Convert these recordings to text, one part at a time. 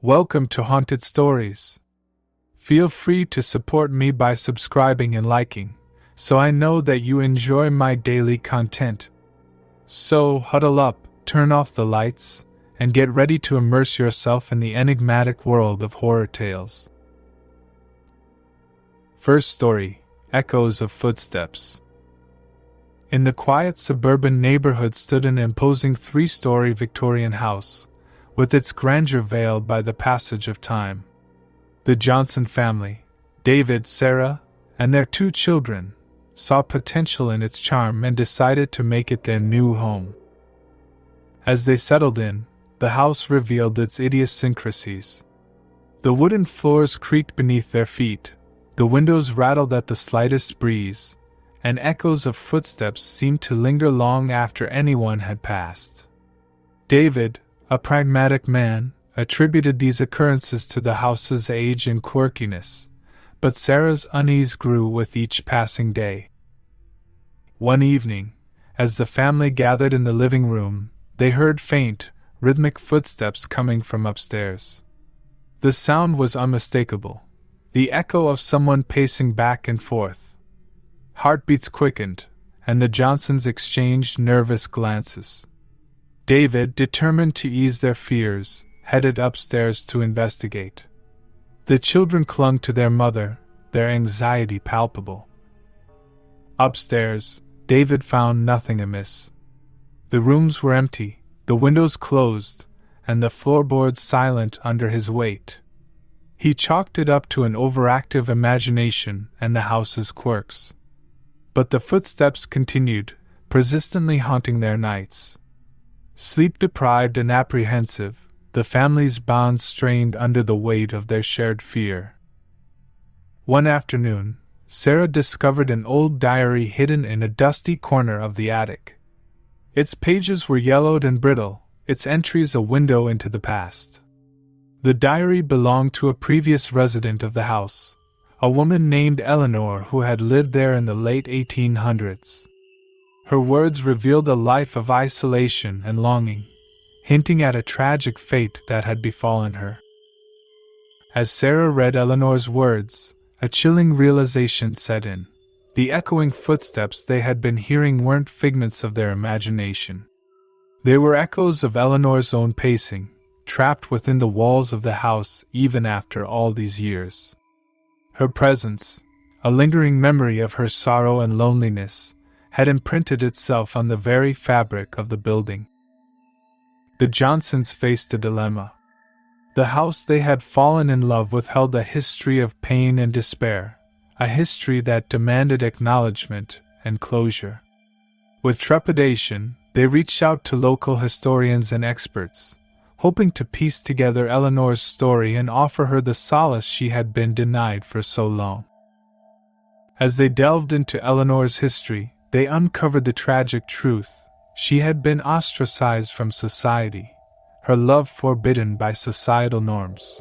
Welcome to Haunted Stories. Feel free to support me by subscribing and liking, so I know that you enjoy my daily content. So huddle up, turn off the lights, and get ready to immerse yourself in the enigmatic world of horror tales. First story, Echoes of Footsteps. In the quiet suburban neighborhood stood an imposing 3-story Victorian house, with its grandeur veiled by the passage of time. The Johnson family, David, Sarah, and their 2 children, saw potential in its charm and decided to make it their new home. As they settled in, the house revealed its idiosyncrasies. The wooden floors creaked beneath their feet, the windows rattled at the slightest breeze, and echoes of footsteps seemed to linger long after anyone had passed. David, a pragmatic man, attributed these occurrences to the house's age and quirkiness, but Sarah's unease grew with each passing day. One evening, as the family gathered in the living room, they heard faint, rhythmic footsteps coming from upstairs. The sound was unmistakable, the echo of someone pacing back and forth. Heartbeats quickened, and the Johnsons exchanged nervous glances. David, determined to ease their fears, headed upstairs to investigate. The children clung to their mother, their anxiety palpable. Upstairs, David found nothing amiss. The rooms were empty, the windows closed, and the floorboards silent under his weight. He chalked it up to an overactive imagination and the house's quirks. But the footsteps continued, persistently haunting their nights. Sleep-deprived and apprehensive, the family's bonds strained under the weight of their shared fear. One afternoon, Sarah discovered an old diary hidden in a dusty corner of the attic. Its pages were yellowed and brittle, its entries a window into the past. The diary belonged to a previous resident of the house, a woman named Eleanor who had lived there in the late 1800s. Her words revealed a life of isolation and longing, hinting at a tragic fate that had befallen her. As Sarah read Eleanor's words, a chilling realization set in. The echoing footsteps they had been hearing weren't figments of their imagination. They were echoes of Eleanor's own pacing, trapped within the walls of the house even after all these years. Her presence, a lingering memory of her sorrow and loneliness, had imprinted itself on the very fabric of the building. The Johnsons faced a dilemma. The house they had fallen in love with held a history of pain and despair, a history that demanded acknowledgement and closure. With trepidation, they reached out to local historians and experts, hoping to piece together Eleanor's story and offer her the solace she had been denied for so long. As they delved into Eleanor's history, they uncovered the tragic truth. She had been ostracized from society, her love forbidden by societal norms.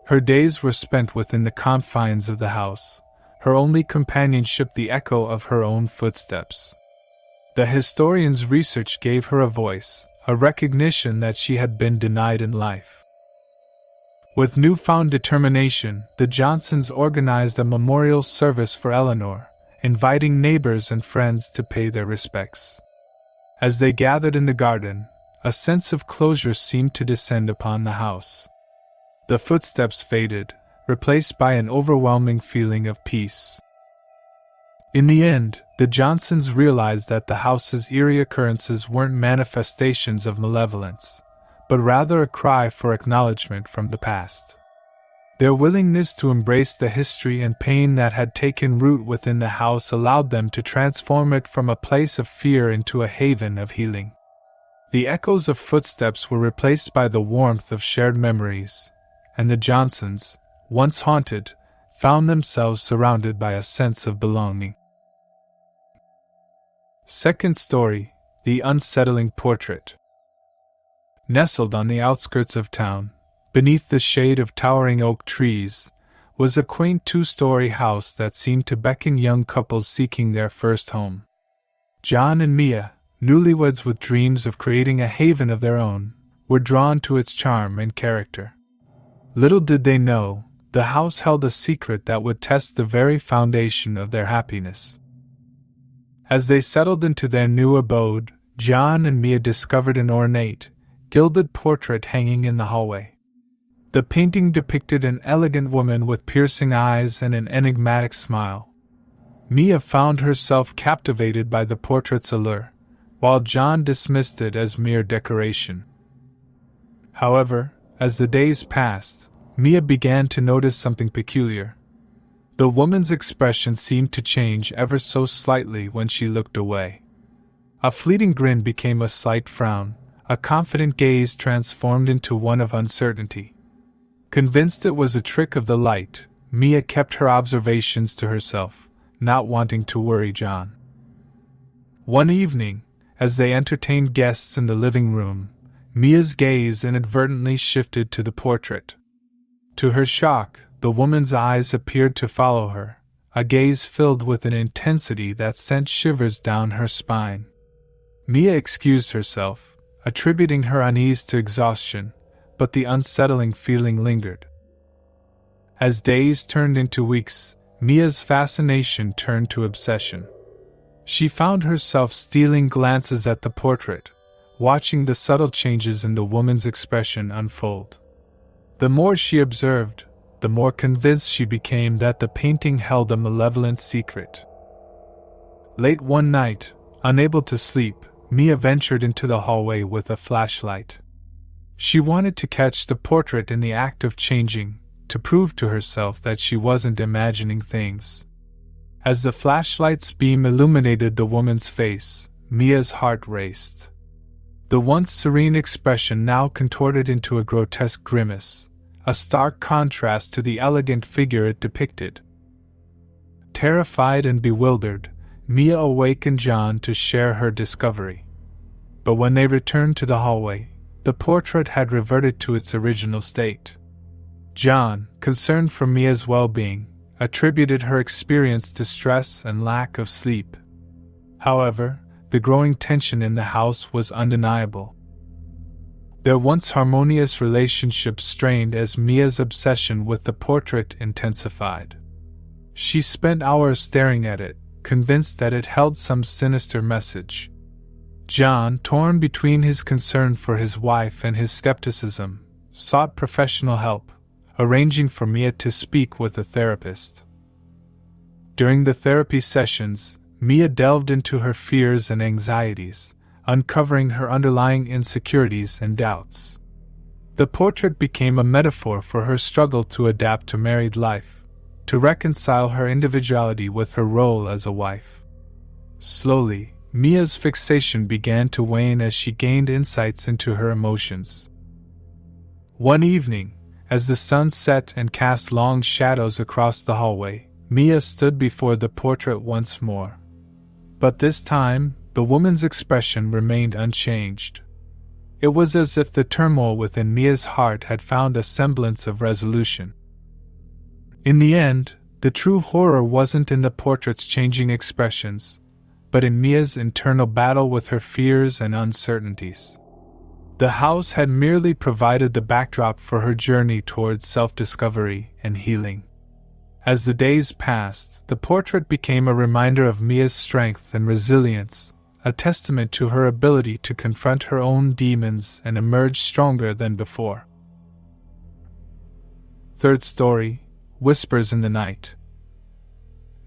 Her days were spent within the confines of the house, her only companionship the echo of her own footsteps. The historian's research gave her a voice, a recognition that she had been denied in life. With newfound determination, the Johnsons organized a memorial service for Eleanor, inviting neighbors and friends to pay their respects. As they gathered in the garden, a sense of closure seemed to descend upon the house. The footsteps faded, replaced by an overwhelming feeling of peace. In the end, the Johnsons realized that the house's eerie occurrences weren't manifestations of malevolence, but rather a cry for acknowledgement from the past. Their willingness to embrace the history and pain that had taken root within the house allowed them to transform it from a place of fear into a haven of healing. The echoes of footsteps were replaced by the warmth of shared memories, and the Johnsons, once haunted, found themselves surrounded by a sense of belonging. Second story, The Unsettling Portrait. Nestled on the outskirts of town, beneath the shade of towering oak trees, was a quaint 2-story house that seemed to beckon young couples seeking their first home. John and Mia, newlyweds with dreams of creating a haven of their own, were drawn to its charm and character. Little did they know, the house held a secret that would test the very foundation of their happiness. As they settled into their new abode, John and Mia discovered an ornate, gilded portrait hanging in the hallway. The painting depicted an elegant woman with piercing eyes and an enigmatic smile. Mia found herself captivated by the portrait's allure, while John dismissed it as mere decoration. However, as the days passed, Mia began to notice something peculiar. The woman's expression seemed to change ever so slightly when she looked away. A fleeting grin became a slight frown, a confident gaze transformed into one of uncertainty. Convinced it was a trick of the light, Mia kept her observations to herself, not wanting to worry John. One evening, as they entertained guests in the living room, Mia's gaze inadvertently shifted to the portrait. To her shock, the woman's eyes appeared to follow her, a gaze filled with an intensity that sent shivers down her spine. Mia excused herself, attributing her unease to exhaustion, but the unsettling feeling lingered. As days turned into weeks, Mia's fascination turned to obsession. She found herself stealing glances at the portrait, watching the subtle changes in the woman's expression unfold. The more she observed, the more convinced she became that the painting held a malevolent secret. Late one night, unable to sleep, Mia ventured into the hallway with a flashlight. She wanted to catch the portrait in the act of changing, to prove to herself that she wasn't imagining things. As the flashlight's beam illuminated the woman's face, Mia's heart raced. The once serene expression now contorted into a grotesque grimace, a stark contrast to the elegant figure it depicted. Terrified and bewildered, Mia awakened John to share her discovery. But when they returned to the hallway, the portrait had reverted to its original state. John, concerned for Mia's well-being, attributed her experience to stress and lack of sleep. However, the growing tension in the house was undeniable. Their once harmonious relationship strained as Mia's obsession with the portrait intensified. She spent hours staring at it, convinced that it held some sinister message. John, torn between his concern for his wife and his skepticism, sought professional help, arranging for Mia to speak with a therapist. During the therapy sessions, Mia delved into her fears and anxieties, uncovering her underlying insecurities and doubts. The portrait became a metaphor for her struggle to adapt to married life, to reconcile her individuality with her role as a wife. Slowly, Mia's fixation began to wane as she gained insights into her emotions. One evening, as the sun set and cast long shadows across the hallway, Mia stood before the portrait once more. But this time, the woman's expression remained unchanged. It was as if the turmoil within Mia's heart had found a semblance of resolution. In the end, the true horror wasn't in the portrait's changing expressions, but in Mia's internal battle with her fears and uncertainties. The house had merely provided the backdrop for her journey towards self-discovery and healing. As the days passed, the portrait became a reminder of Mia's strength and resilience, a testament to her ability to confront her own demons and emerge stronger than before. Third story, Whispers in the Night.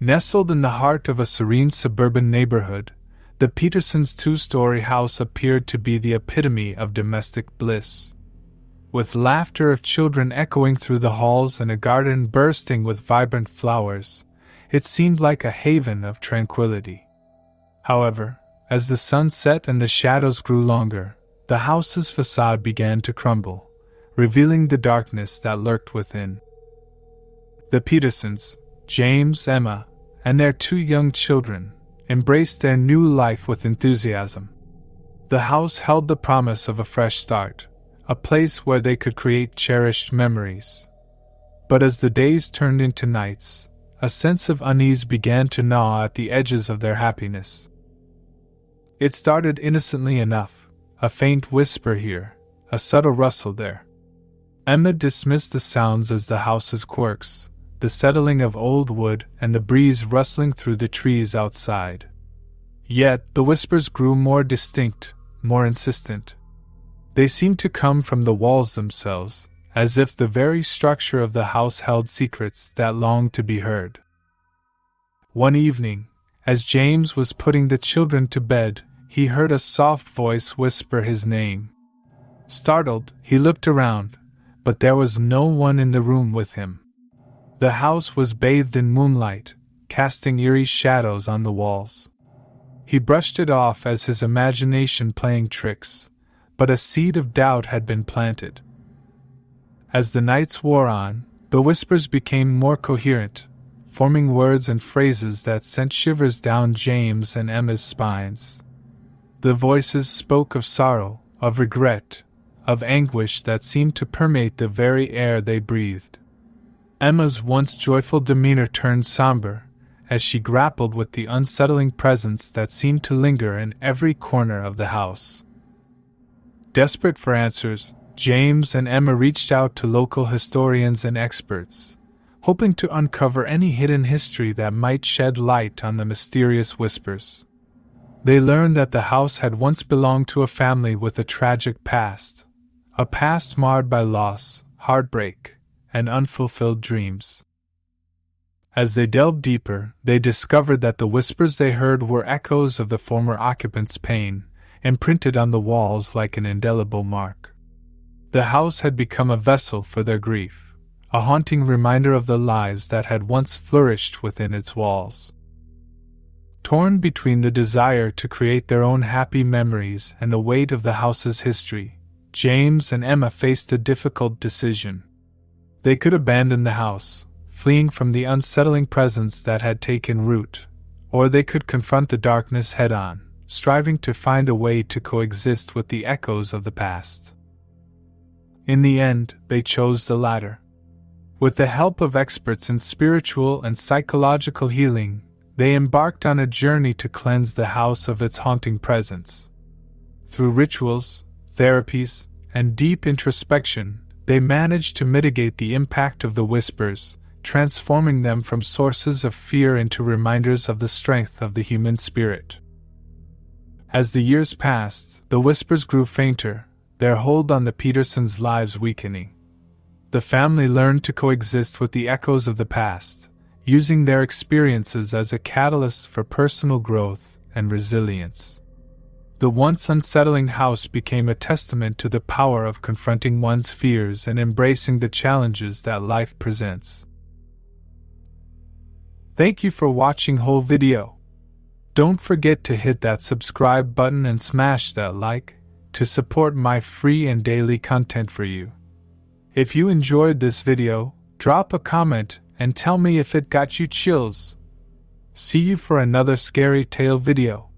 Nestled in the heart of a serene suburban neighborhood, the Petersons' two-story house appeared to be the epitome of domestic bliss. With laughter of children echoing through the halls and a garden bursting with vibrant flowers, it seemed like a haven of tranquility. However, as the sun set and the shadows grew longer, the house's facade began to crumble, revealing the darkness that lurked within. The Petersons, James, Emma, and their two young children, embraced their new life with enthusiasm. The house held the promise of a fresh start, a place where they could create cherished memories. But as the days turned into nights, a sense of unease began to gnaw at the edges of their happiness. It started innocently enough, a faint whisper here, a subtle rustle there. Emma dismissed the sounds as the house's quirks, the settling of old wood and the breeze rustling through the trees outside. Yet the whispers grew more distinct, more insistent. They seemed to come from the walls themselves, as if the very structure of the house held secrets that longed to be heard. One evening, as James was putting the children to bed, he heard a soft voice whisper his name. Startled, he looked around, but there was no one in the room with him. The house was bathed in moonlight, casting eerie shadows on the walls. He brushed it off as his imagination playing tricks, but a seed of doubt had been planted. As the nights wore on, the whispers became more coherent, forming words and phrases that sent shivers down James and Emma's spines. The voices spoke of sorrow, of regret, of anguish that seemed to permeate the very air they breathed. Emma's once joyful demeanor turned somber, as she grappled with the unsettling presence that seemed to linger in every corner of the house. Desperate for answers, James and Emma reached out to local historians and experts, hoping to uncover any hidden history that might shed light on the mysterious whispers. They learned that the house had once belonged to a family with a tragic past, a past marred by loss, heartbreak, and unfulfilled dreams. As they delved deeper, they discovered that the whispers they heard were echoes of the former occupants' pain, imprinted on the walls like an indelible mark. The house had become a vessel for their grief, a haunting reminder of the lives that had once flourished within its walls. Torn between the desire to create their own happy memories and the weight of the house's history, James and Emma faced a difficult decision. They could abandon the house, fleeing from the unsettling presence that had taken root, or they could confront the darkness head-on, striving to find a way to coexist with the echoes of the past. In the end, they chose the latter. With the help of experts in spiritual and psychological healing, they embarked on a journey to cleanse the house of its haunting presence. Through rituals, therapies, and deep introspection, they managed to mitigate the impact of the whispers, transforming them from sources of fear into reminders of the strength of the human spirit. As the years passed, the whispers grew fainter, their hold on the Petersons' lives weakening. The family learned to coexist with the echoes of the past, using their experiences as a catalyst for personal growth and resilience. The once unsettling house became a testament to the power of confronting one's fears and embracing the challenges that life presents. Thank you for watching whole video. Don't forget to hit that subscribe button and smash that like to support my free and daily content for you. If you enjoyed this video, drop a comment and tell me if it got you chills. See you for another scary tale video.